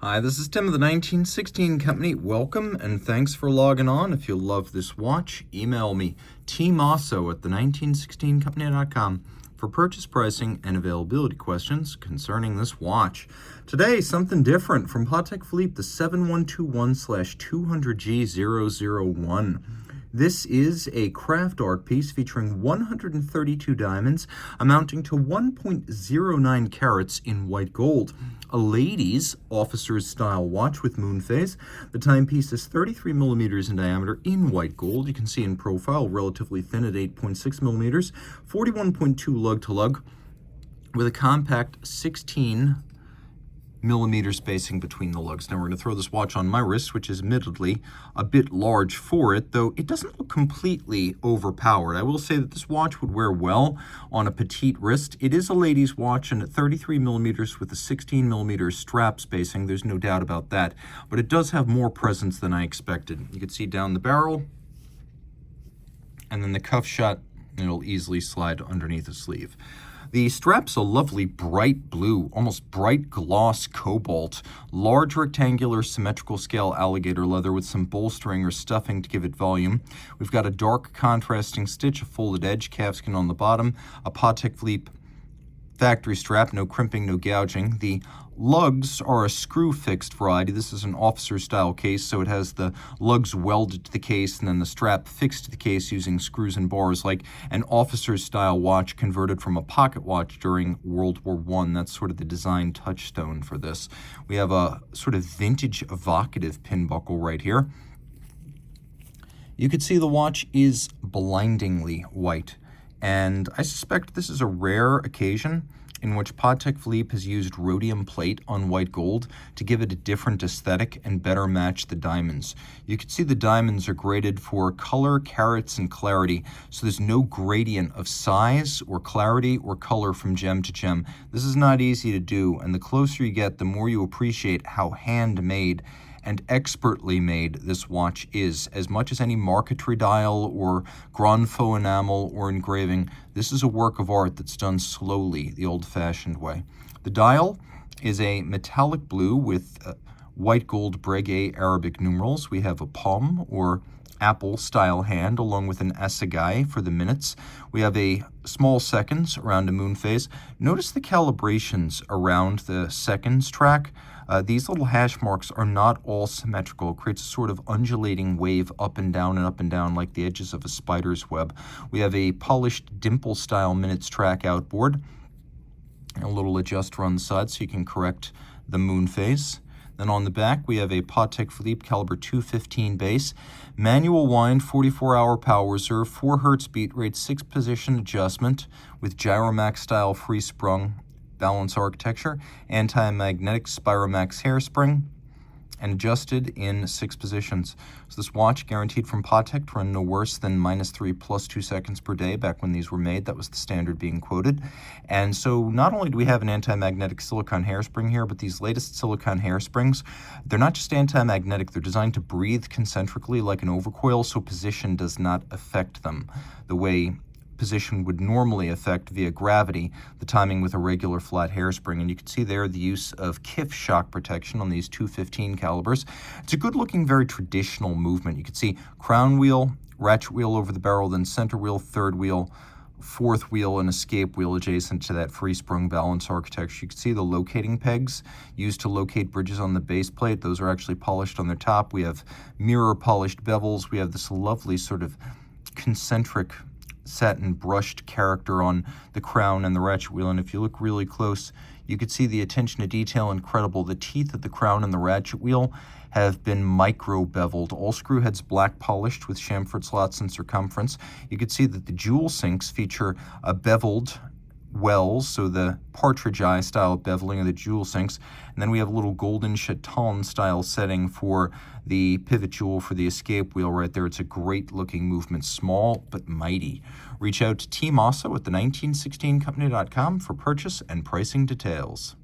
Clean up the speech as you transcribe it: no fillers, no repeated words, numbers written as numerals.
Hi, this is Tim of the 1916 Company. Welcome and thanks for logging on. If you love this watch, email me, Team Mosso at the1916company.com for purchase pricing and availability questions concerning this watch. Today, something different from Patek Philippe, the 7121/200G-001. This is a craft art piece featuring 132 diamonds amounting to 1.09 carats in white gold. A ladies' officer's style watch with Moonphase. The timepiece is 33 millimeters in diameter in white gold. You can see in profile, relatively thin at 8.6 millimeters, 41.2 lug-to-lug with a compact 16 millimeter spacing between the lugs. Now we're going to throw this watch on my wrist, which is admittedly a bit large for it, though it doesn't look completely overpowered. I will say that this watch would wear well on a petite wrist. It is a lady's watch, and at 33 millimeters with a 16 millimeter strap spacing, there's no doubt about that, but it does have more presence than I expected. You can see down the barrel, and then the cuff shut, and it'll easily slide underneath the sleeve. The strap's a lovely bright blue, almost bright gloss cobalt, large rectangular symmetrical scale alligator leather with some bolstering or stuffing to give it volume. We've got a dark contrasting stitch, a folded edge, calfskin on the bottom, a Patek Philippe factory strap, no crimping, no gouging. The lugs are a screw-fixed variety. This is an officer-style case, so it has the lugs welded to the case and then the strap fixed to the case using screws and bars, like an officer-style watch converted from a pocket watch during World War I. That's sort of the design touchstone for this. We have a sort of vintage evocative pin buckle right here. You can see the watch is blindingly white, and I suspect this is a rare occasion in which Patek Philippe has used rhodium plate on white gold to give it a different aesthetic and better match the diamonds. You can see the diamonds are graded for color, carats, and clarity, so there's no gradient of size or clarity or color from gem to gem. This is not easy to do, and the closer you get, the more you appreciate how handmade and expertly made this watch is. As much as any marquetry dial or grand faux enamel or engraving, this is a work of art that's done slowly, the old-fashioned way. The dial is a metallic blue with white gold breguet Arabic numerals. We have a palm or apple-style hand along with an assegai for the minutes. We have a small seconds around a Moonphase. Notice the calibrations around the seconds track. These little hash marks are not all symmetrical. It creates a sort of undulating wave up and down like the edges of a spider's web. We have a polished dimple-style minutes track outboard, and a little adjuster on the side so you can correct the Moonphase. Then on the back, we have a Patek Philippe caliber 215 base, manual wind, 44-hour power reserve, 4 Hz beat rate, 6-position adjustment with Gyromax style free sprung balance architecture, anti-magnetic Spiromax hairspring, and adjusted in 6 positions. So this watch guaranteed from Patek to run no worse than -3 + 2 seconds per day. Back when these were made, that was the standard being quoted. And so not only do we have an anti-magnetic silicone hairspring here, but these latest silicone hairsprings, they're not just anti-magnetic, they're designed to breathe concentrically like an overcoil, so position does not affect them the way position would normally affect via gravity the timing with a regular flat hairspring. And you can see there the use of KIF shock protection on these 215 calibers. It's a good looking, very traditional movement. You can see crown wheel, ratchet wheel over the barrel, then center wheel, third wheel, fourth wheel, and escape wheel adjacent to that free sprung balance architecture. You can see the locating pegs used to locate bridges on the base plate. Those are actually polished on their top. We have mirror polished bevels. We have this lovely sort of concentric satin brushed character on the crown and the ratchet wheel, and if you look really close, you could see the attention to detail incredible. The teeth of the crown and the ratchet wheel have been micro beveled, all screw heads black polished with chamfered slots in circumference. You could see that the jewel sinks feature a beveled wells, so the partridge eye style beveling of the jewel sinks, and then we have a little golden chaton style setting for the pivot jewel for the escape wheel right there. It's a great looking movement, small but mighty. Reach out to Team Mosso at the1916company.com for purchase and pricing details.